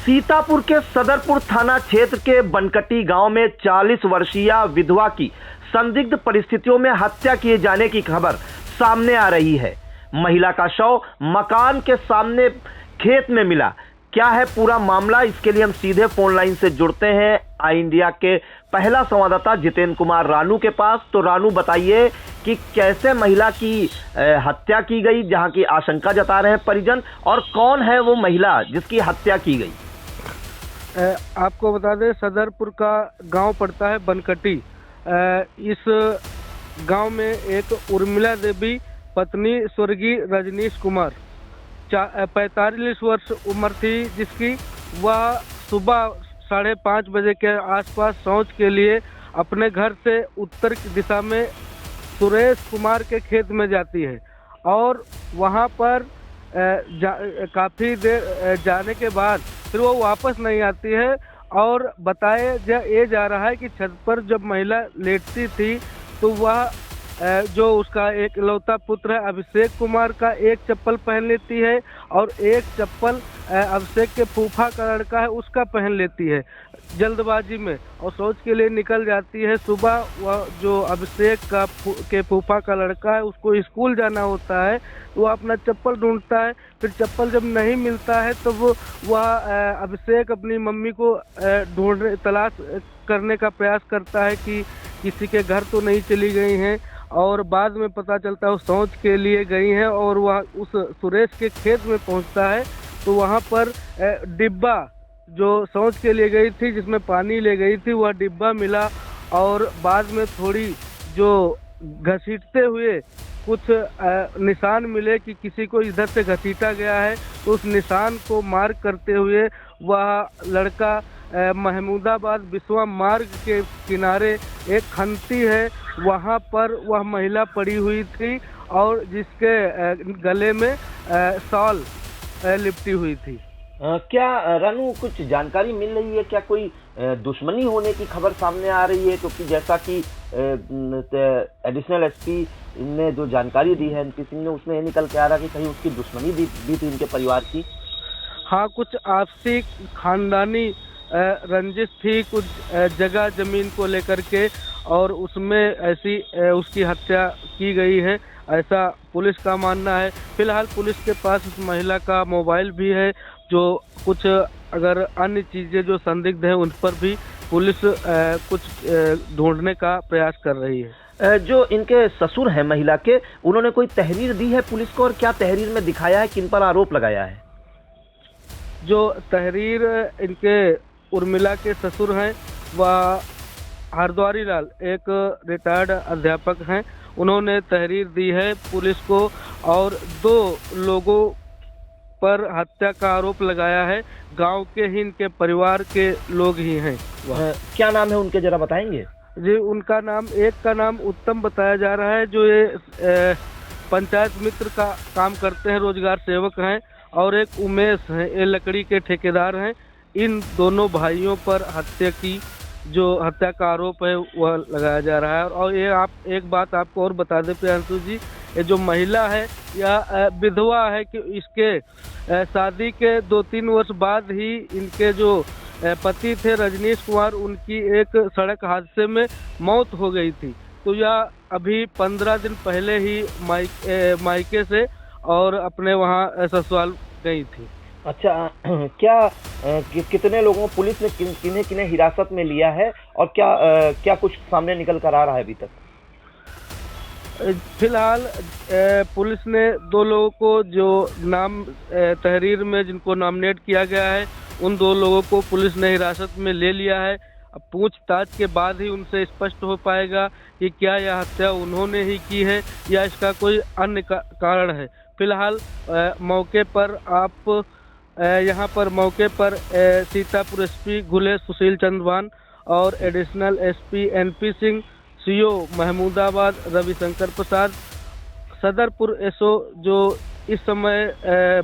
सीतापुर के सदरपुर थाना क्षेत्र के बनकटी गांव में 40 वर्षीय विधवा की संदिग्ध परिस्थितियों में हत्या किए जाने की खबर सामने आ रही है। महिला का शव मकान के सामने खेत में मिला। क्या है पूरा मामला, इसके लिए हम सीधे फोन लाइन से जुड़ते हैं आई इंडिया के पहला संवाददाता जितेंद्र कुमार रानू के पास। तो रानू, बताइए कि कैसे महिला की हत्या की गई, जहां की आशंका जता रहे हैं परिजन, और कौन है वो महिला जिसकी हत्या की गई? आपको बता दें, सदरपुर का गांव पड़ता है बनकटी। इस गांव में एक उर्मिला देवी पत्नी स्वर्गीय रजनीश कुमार 45 वर्ष उम्र थी, जिसकी वह सुबह 5:30 बजे के आसपास शौच के लिए अपने घर से उत्तर की दिशा में सुरेश कुमार के खेत में जाती है और वहां पर काफ़ी देर जाने के बाद फिर वो वापस नहीं आती है। और बताया ये जा रहा है कि छत पर जब महिला लेटती थी तो वह जो उसका एक इकलौता पुत्र है अभिषेक कुमार का एक चप्पल पहन लेती है और एक चप्पल अभिषेक के फूफा का लड़का है उसका पहन लेती है जल्दबाजी में, और शौच के लिए निकल जाती है। सुबह वह जो अभिषेक के फूफा का लड़का है उसको स्कूल जाना होता है, तो वह अपना चप्पल ढूंढता है। फिर चप्पल जब नहीं मिलता है तो वह अभिषेक अपनी मम्मी को तलाश करने का प्रयास करता है कि किसी के घर तो नहीं चली गई हैं, और बाद में पता चलता है वो शौच के लिए गई हैं और वह उस सुरेश के खेत में पहुंचता है तो वहां पर डिब्बा जो शौच के लिए गई थी, जिसमें पानी ले गई थी, वह डिब्बा मिला। और बाद में थोड़ी जो घसीटते हुए कुछ निशान मिले कि किसी को इधर से घसीटा गया है, तो उस निशान को मार्क करते हुए वह लड़का महमूदाबाद बिस्वा मार्ग के किनारे एक खंती है, वहां पर वह महिला पड़ी हुई थी और जिसके गले में शॉल लिपटी हुई थी। क्या रानू, कुछ जानकारी मिल रही है? क्या कोई दुश्मनी होने की खबर सामने आ रही है? क्योंकि जैसा कि एडिशनल एसपी ने जो जानकारी दी है एनपी सिंह ने, उसमें निकल के आ रहा कि कहीं उसकी दुश्मनी भी थी इनके परिवार की। हाँ, कुछ आपसी खानदानी रंजिश थी कुछ जगह जमीन को लेकर के, और उसमें ऐसी उसकी हत्या की गई है, ऐसा पुलिस का मानना है। फिलहाल पुलिस के पास उस महिला का मोबाइल भी है, जो कुछ अगर अन्य चीज़ें जो संदिग्ध हैं उन पर भी पुलिस कुछ ढूंढने का प्रयास कर रही है। जो इनके ससुर हैं महिला के, उन्होंने कोई तहरीर दी है पुलिस को, और क्या तहरीर में दिखाया है, किन पर आरोप लगाया है? जो तहरीर इनके उर्मिला के ससुर हैं वह हरद्वारी लाल एक रिटायर्ड अध्यापक हैं, उन्होंने तहरीर दी है पुलिस को और 2 लोगों पर हत्या का आरोप लगाया है। गांव के ही इनके परिवार के लोग ही हैं। क्या नाम है उनके, जरा बताएंगे? जी, उनका नाम, एक का नाम उत्तम बताया जा रहा है, जो ये पंचायत मित्र का काम करते हैं, रोजगार सेवक हैं, और एक उमेश हैं, ये लकड़ी के ठेकेदार हैं। इन दोनों भाइयों पर हत्या का आरोप है वह लगाया जा रहा है। और ये एक बात आपको और बता दें प्रियांशु जी, ये जो महिला है यह विधवा है कि इसके शादी के 2-3 वर्ष बाद ही इनके जो पति थे रजनीश कुमार, उनकी एक सड़क हादसे में मौत हो गई थी। तो यह अभी 15 दिन पहले ही मायके से और अपने वहाँ ससुराल गई थी। अच्छा, क्या कितने लोगों को पुलिस ने किन्हें हिरासत में लिया है, और क्या कुछ सामने निकल कर आ रहा है अभी तक? फिलहाल पुलिस ने 2 लोगों को जो नाम तहरीर में जिनको नॉमिनेट किया गया है, उन 2 लोगों को पुलिस ने हिरासत में ले लिया है। अब पूछताछ के बाद ही उनसे स्पष्ट हो पाएगा कि क्या यह हत्या उन्होंने ही की है या इसका कोई अन्य कारण है। फिलहाल मौके पर यहाँ पर मौके पर सीतापुर एसपी घुले सुशील चंद्रवान और additional SP NP Singh, CO Mahmudabad Ravishankar Prasad, Sadarpur SO जो इस समय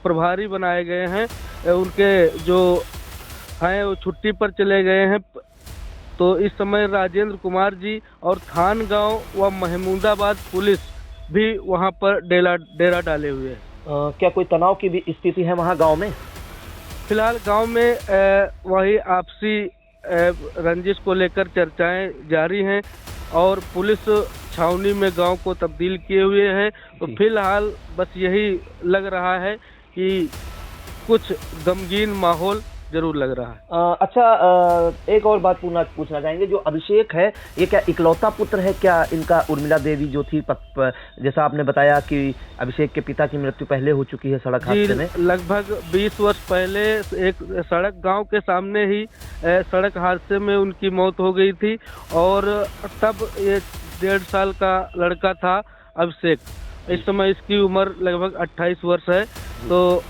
प्रभारी बनाए गए हैं, उनके जो हैं वो छुट्टी पर चले गए हैं। तो इस समय राजेंद्र कुमार जी और थान गांव व महमूदाबाद पुलिस भी वहां पर डेरा डाले हुए हैं। क्या कोई तनाव की भी स्थिति है वहां गांव में? फिलहाल गांव में वही आपसी रंजिश को लेकर चर्चाएं जारी हैं और पुलिस छावनी में गांव को तब्दील किए हुए है। तो फिलहाल बस यही लग रहा है कि कुछ गमगीन माहौल जरूर लग रहा है। अच्छा, एक और बात पूछना चाहेंगे, जो अभिषेक है ये क्या इकलौता पुत्र है क्या इनका? उर्मिला देवी जो थी जैसा आपने बताया कि अभिषेक के पिता की मृत्यु पहले हो चुकी है सड़क हादसे में। लगभग 20 वर्ष पहले एक सड़क गांव के सामने ही सड़क हादसे में उनकी मौत हो गई थी और तब ये 1.5 साल का लड़का था अभिषेक। इस समय इसकी उम्र लगभग 28 वर्ष है। तो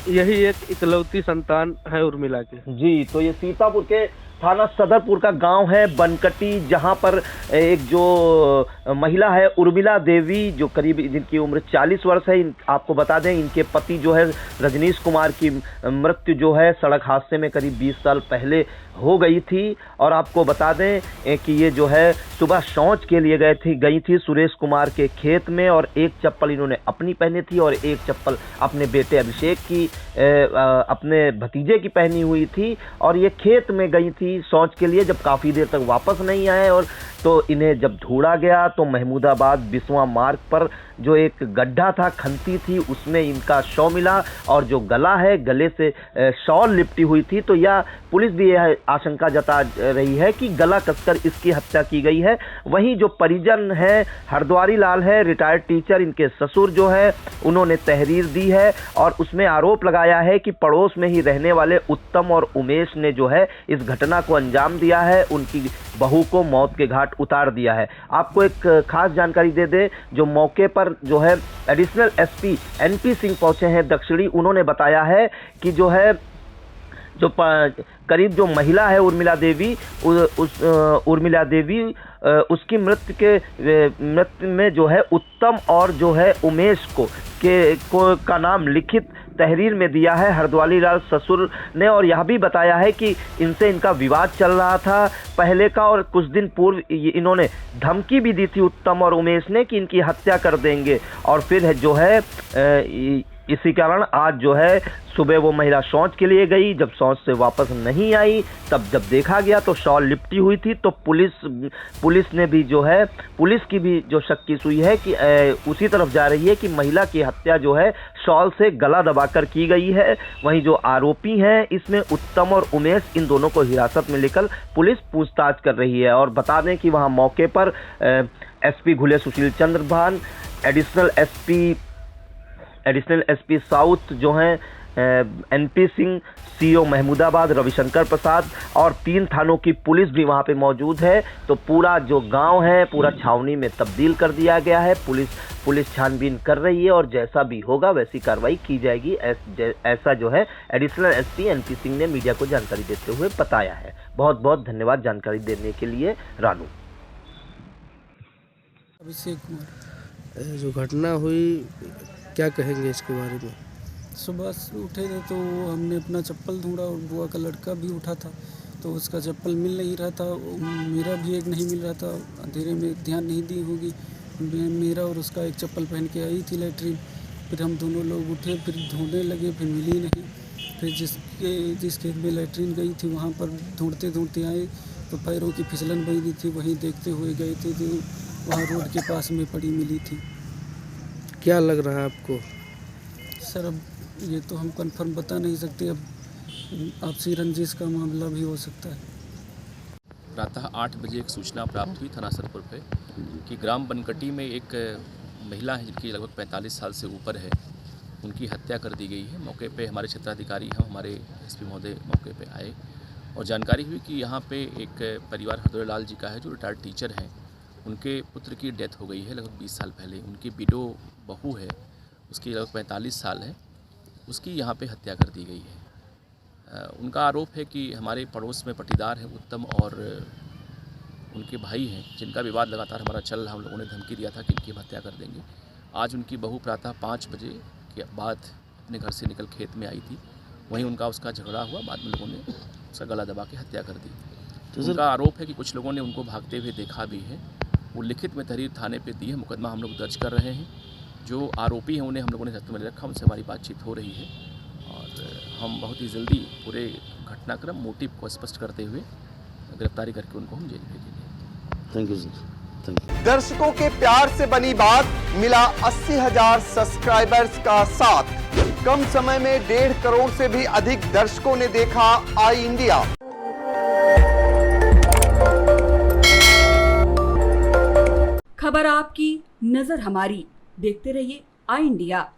यही एक इकलौती संतान है उर्मिला की। जी, तो ये सीतापुर के थाना सदरपुर का गांव है बनकटी, जहां पर एक जो महिला है उर्मिला देवी, जो करीब जिनकी उम्र 40 वर्ष है। आपको बता दें इनके पति जो है रजनीश कुमार की मृत्यु जो है सड़क हादसे में करीब 20 साल पहले हो गई थी। और आपको बता दें कि ये जो है सुबह शौच के लिए गई थी सुरेश कुमार के खेत में, और एक चप्पल इन्होंने अपनी पहनी थी और एक चप्पल अपने बेटे अभिषेक की अपने भतीजे की पहनी हुई थी। और ये खेत में गई थी शौच के लिए, जब काफ़ी देर तक वापस नहीं आए और तो इन्हें जब ढूंढा गया तो महमूदाबाद बिस्वा मार्ग पर जो एक गड्ढा था, खंती थी, उसमें इनका शव मिला और जो गला है गले से शॉल लिपटी हुई थी। तो यह पुलिस भी यह आशंका जता रही है कि गला कसकर इसकी हत्या की गई है। वहीं जो परिजन है हरद्वारी लाल है, रिटायर्ड टीचर, इनके ससुर जो है उन्होंने तहरीर दी है और उसमें आरोप लगाया है कि पड़ोस में ही रहने वाले उत्तम और उमेश ने जो है इस घटना को अंजाम दिया है, उनकी बहू को मौत के घाट उतार दिया है। आपको एक खास जानकारी दे दे, जो मौके पर जो है एडिशनल एसपी एनपी सिंह पहुंचे हैं दक्षिणी, उन्होंने बताया है कि जो है जो करीब जो महिला है उर्मिला देवी, उर्मिला देवी उसकी मृत्यु में जो है उत्तम और जो है उमेश का नाम लिखित तहरीर में दिया है हरद्वारी लाल ससुर ने। और यह भी बताया है कि इनसे इनका विवाद चल रहा था पहले का, और कुछ दिन पूर्व इन्होंने धमकी भी दी थी उत्तम और उमेश ने कि इनकी हत्या कर देंगे। और फिर जो है इसी कारण आज जो है सुबह वो महिला शौच के लिए गई, जब शौच से वापस नहीं आई तब जब देखा गया तो शॉल लिपटी हुई थी। तो पुलिस ने भी जो है, पुलिस की भी जो शक की सुई है कि उसी तरफ जा रही है कि महिला की हत्या जो है शॉल से गला दबाकर की गई है। वहीं जो आरोपी हैं इसमें उत्तम और उमेश, इन दोनों को हिरासत में लेकर पुलिस पूछताछ कर रही है। और बता दें कि वहाँ मौके पर एसपी घुले सुशील चंद्र भान, एडिशनल एसपी साउथ जो हैं एनपी सिंह, सीओ महमूदाबाद रविशंकर प्रसाद और 3 थानों की पुलिस भी वहां पे मौजूद है। तो पूरा जो गांव है पूरा छावनी में तब्दील कर दिया गया है। पुलिस छानबीन कर रही है और जैसा भी होगा वैसी कार्रवाई की जाएगी, ऐसा जो है एडिशनल एसपी एनपी सिंह ने मीडिया को जानकारी देते हुए बताया है। बहुत बहुत धन्यवाद जानकारी देने के लिए रानू। अभिषेक कुमार। जो घटना हुई क्या कहेंगे इसके बारे में? सुबह उठे थे तो हमने अपना चप्पल ढूंढा और बुआ का लड़का भी उठा था, तो उसका चप्पल मिल नहीं रहा था, मेरा भी एक नहीं मिल रहा था। अंधेरे में ध्यान नहीं दी होगी, मेरा और उसका एक चप्पल पहन के आई थी लैट्रिन। फिर हम दोनों लोग उठे, फिर ढूंढने लगे, फिर मिली नहीं। फिर जिस खेत में लैट्रिन गई थी वहाँ पर ढूंढते आए तो पैरों की फिसलन बनी थी, वहीं देखते हुए गए थे तो वहाँ रोड के पास में पड़ी मिली थी। क्या लग रहा है आपको? सर अब ये तो हम कंफर्म बता नहीं सकते, अब आपसी रंजिश का मामला भी हो सकता है। प्रातः 8 बजे एक सूचना प्राप्त हुई थाना सरपुर पे कि ग्राम बनकटी में एक महिला है जिनकी लगभग 45 साल से ऊपर है, उनकी हत्या कर दी गई है। मौके पे हमारे क्षेत्राधिकारी हैं, हमारे एसपी महोदय मौके पे आए और जानकारी हुई कि यहाँ पे एक परिवार हरद्वारी लाल जी का है जो रिटायर्ड टीचर हैं, उनके पुत्र की डेथ हो गई है लगभग 20 साल पहले। उनकी विडो बहू है, उसकी लगभग 45 साल है, उसकी यहाँ पे हत्या कर दी गई है। उनका आरोप है कि हमारे पड़ोस में पटीदार हैं उत्तम और उनके भाई हैं, जिनका विवाद लगातार हमारा चल रहा। हम लोगों ने धमकी दिया था कि इनकी हत्या कर देंगे। आज उनकी बहू प्रातः 5 बजे के बाद अपने घर से निकल खेत में आई थी, वहीं उसका झगड़ा हुआ, बाद में लोगों ने उसका गला दबा के हत्या कर दी। तो उनका आरोप है कि कुछ लोगों ने उनको भागते हुए देखा भी है। वो लिखित में तहरीर थाने पे दी है, मुकदमा हम लोग दर्ज कर रहे हैं। जो आरोपी हैं उन्हें हम लोगों ने हत्या में रखा, उनसे हमारी बातचीत हो रही है और हम बहुत ही जल्दी पूरे घटनाक्रम मोटिव को स्पष्ट करते हुए गिरफ्तारी करके उनको हम जेल भेजेंगे। Thank you sir, thank you. दर्शकों के प्यार से बनी बात, मिला 80,000 सब्सक्राइबर्स का साथ। कम समय में 1.5 करोड़ से भी अधिक दर्शकों ने देखा आई इंडिया। खबर आपकी, नजर हमारी। देखते रहिए आई इंडिया।